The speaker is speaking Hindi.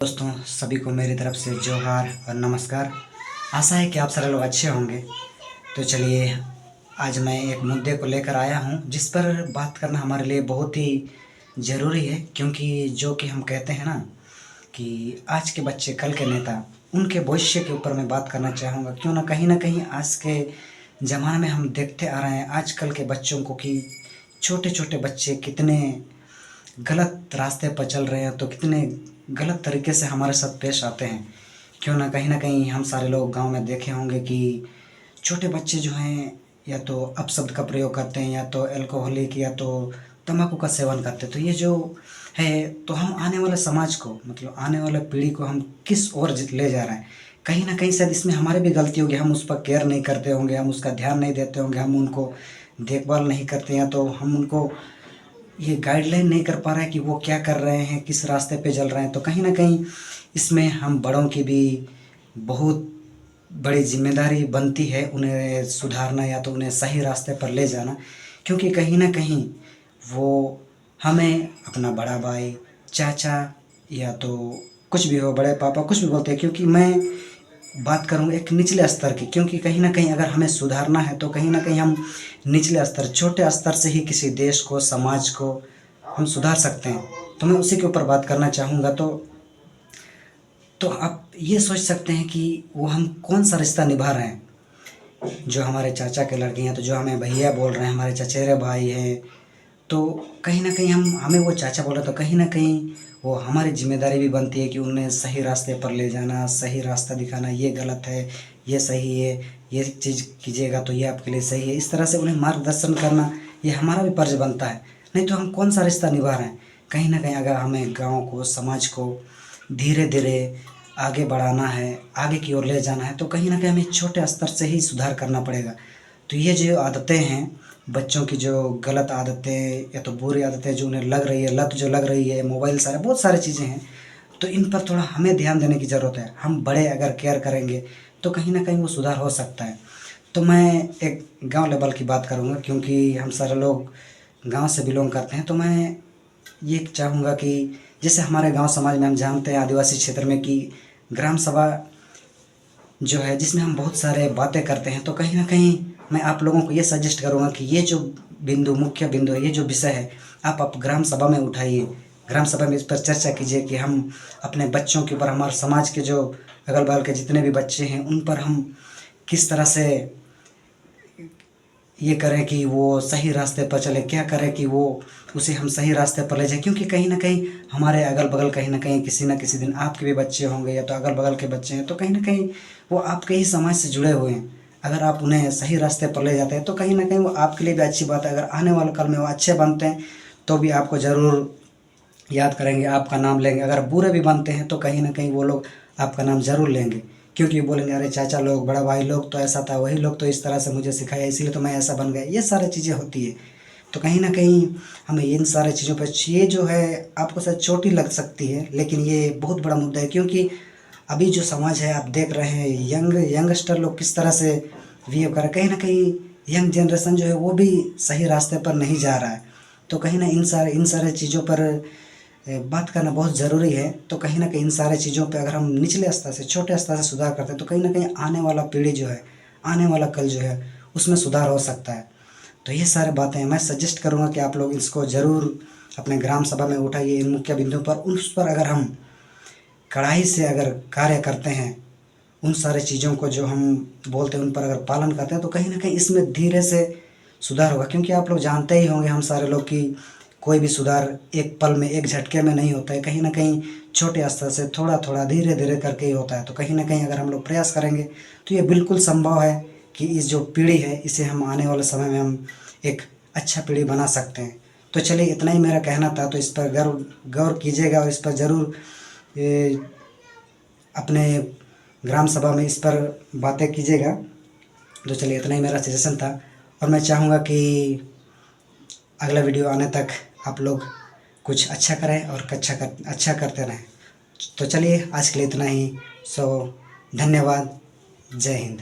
दोस्तों सभी को मेरी तरफ से जोहार और नमस्कार। आशा है कि आप सारे लोग अच्छे होंगे। तो चलिए आज मैं एक मुद्दे को लेकर आया हूं जिस पर बात करना हमारे लिए बहुत ही ज़रूरी है, क्योंकि जो कि हम कहते हैं ना कि आज के बच्चे कल के नेता, उनके भविष्य के ऊपर मैं बात करना चाहूँगा। क्यों ना कहीं आज के ज़माने में हम देखते आ रहे हैं आजकल के बच्चों को कि छोटे छोटे बच्चे कितने गलत रास्ते पर चल रहे हैं, तो कितने गलत तरीके से हमारे साथ पेश आते हैं। क्यों ना कहीं हम सारे लोग गांव में देखे होंगे कि छोटे बच्चे जो हैं या तो अपशब्द का प्रयोग करते हैं, या तो अल्कोहलिक, या तो तंबाकू का सेवन करते हैं। तो ये जो है, तो हम आने वाले समाज को, मतलब आने वाले पीढ़ी को हम किस ओर ले जा रहे हैं। कहीं ना कहीं शायद इसमें हमारी भी गलती होगी, हम उस पर केयर नहीं करते होंगे, हम उसका ध्यान नहीं देते होंगे, हम उनको देखभाल नहीं करते हैं, तो हम उनको ये गाइडलाइन नहीं कर पा रहे हैं कि वो क्या कर रहे हैं, किस रास्ते पे चल रहे हैं। तो कहीं ना कहीं इसमें हम बड़ों की भी बहुत बड़ी जिम्मेदारी बनती है उन्हें सुधारना, या तो उन्हें सही रास्ते पर ले जाना। क्योंकि कहीं ना कहीं वो हमें अपना बड़ा भाई, चाचा, या तो कुछ भी हो, बड़े पापा, कुछ भी बोलते हैं। क्योंकि मैं बात करूँ एक निचले स्तर की, क्योंकि कहीं ना कहीं अगर हमें सुधारना है तो कहीं ना कहीं हम निचले स्तर, छोटे स्तर से ही किसी देश को, समाज को हम सुधार सकते हैं। तो मैं उसी के ऊपर बात करना चाहूँगा। तो आप ये सोच सकते हैं कि वो हम कौन सा रिश्ता निभा रहे हैं। जो हमारे चाचा के लड़के हैं तो जो हमें भैया बोल रहे हैं, हमारे चचेरे भाई हैं, तो कहीं ना कहीं हमें वो चाचा बोल रहे, तो कहीं ना कहीं वो हमारी जिम्मेदारी भी बनती है कि उन्हें सही रास्ते पर ले जाना, सही रास्ता दिखाना। ये गलत है, ये सही है, ये चीज़ कीजिएगा तो ये आपके लिए सही है। इस तरह से उन्हें मार्गदर्शन करना ये हमारा भी फर्ज बनता है। नहीं तो हम कौन सा रिश्ता निभा रहे हैं। कहीं ना कहीं अगर हमें गाँव को, समाज को धीरे धीरे आगे बढ़ाना है, आगे की ओर ले जाना है, तो कहीं ना कहीं हमें छोटे स्तर से ही सुधार करना पड़ेगा। तो ये जो आदतें हैं, बच्चों की जो गलत आदतें या तो बुरी आदतें जो उन्हें लग रही है, लत जो लग रही है, मोबाइल, सारे बहुत सारी चीज़ें हैं, तो इन पर थोड़ा हमें ध्यान देने की ज़रूरत है। हम बड़े अगर केयर करेंगे तो कहीं ना कहीं वो सुधार हो सकता है। तो मैं एक गांव लेवल की बात करूंगा, क्योंकि हम सारे लोग गांव से बिलोंग करते हैं। तो मैं ये चाहूँगा कि जैसे हमारे गांव समाज में हम जानते हैं, आदिवासी क्षेत्र में, कि ग्राम सभा जो है जिसमें हम बहुत सारे बातें करते हैं। तो कहीं ना कहीं मैं आप लोगों को ये सजेस्ट करूँगा कि ये जो बिंदु, मुख्य बिंदु है, ये जो विषय है, आप ग्राम सभा में उठाइए। ग्राम सभा में इस पर चर्चा कीजिए कि हम अपने बच्चों के ऊपर, हमारे समाज के जो अगल बगल के जितने भी बच्चे हैं, उन पर हम किस तरह से ये करें कि वो सही रास्ते पर चले, क्या करें कि वो उसे हम सही रास्ते पर ले जाएं। क्योंकि कहीं ना कहीं हमारे अगल बगल कहीं ना कहीं किसी न किसी दिन आपके भी बच्चे होंगे, या तो अगल बगल के बच्चे हैं, तो कहीं ना कहीं वो आपके ही समाज से जुड़े हुए हैं। अगर आप उन्हें सही रास्ते पर ले जाते हैं तो कहीं ना कहीं वो आपके लिए भी अच्छी बात है। अगर आने वाले कल में वो अच्छे बनते हैं तो भी आपको ज़रूर याद करेंगे, आपका नाम लेंगे। अगर बुरे भी बनते हैं तो कहीं ना कहीं वो लोग आपका नाम ज़रूर लेंगे, क्योंकि बोलेंगे अरे चाचा लोग, बड़ा भाई लोग तो ऐसा था, वही लोग तो इस तरह से मुझे सिखाया, इसीलिए तो मैं ऐसा बन गया। ये सारी चीज़ें होती है। तो कहीं ना कहीं हमें इन सारी चीज़ों पर, ये जो है आपको शायद छोटी लग सकती है, लेकिन ये बहुत बड़ा मुद्दा है। क्योंकि अभी जो समाज है, आप देख रहे हैं यंगस्टर लोग किस तरह से बिहेव कर रहे हैं। कहीं ना कहीं यंग जनरेशन जो है वो भी सही रास्ते पर नहीं जा रहा है। तो कहीं ना इन सारे चीज़ों पर बात करना बहुत ज़रूरी है। तो कहीं ना कहीं इन सारे चीज़ों पे अगर हम निचले स्तर से, छोटे स्तर से सुधार करते हैं तो कहीं ना कहीं आने वाला पीढ़ी जो है, आने वाला कल जो है, उसमें सुधार हो सकता है। तो ये सारी बातें मैं सजेस्ट करूँगा कि आप लोग इसको ज़रूर अपने ग्राम सभा में उठाइए, इन मुख्य बिंदुओं पर। उस पर अगर हम कड़ाई से अगर कार्य करते हैं, उन सारे चीज़ों को जो हम बोलते हैं उन पर अगर पालन करते हैं, तो कहीं ना कहीं इसमें धीरे से सुधार होगा। क्योंकि आप लोग जानते ही होंगे, हम सारे लोग, कि कोई भी सुधार एक पल में, एक झटके में नहीं होता है। कहीं ना कहीं छोटे स्तर से थोड़ा थोड़ा, धीरे धीरे करके ही होता है। तो कहीं ना कहीं अगर हम लोग प्रयास करेंगे तो ये बिल्कुल संभव है कि इस जो पीढ़ी है, इसे हम आने वाले समय में हम एक अच्छा पीढ़ी बना सकते हैं। तो चलिए, इतना ही मेरा कहना था। तो इस पर गौर कीजिएगा और इस पर ज़रूर अपने ग्राम सभा में इस पर बातें कीजिएगा। तो चलिए, इतना ही मेरा सजेशन था, और मैं चाहूँगा कि अगला वीडियो आने तक आप लोग कुछ अच्छा करें और अच्छा करते रहें। तो चलिए, आज के लिए इतना ही। धन्यवाद। जय हिंद।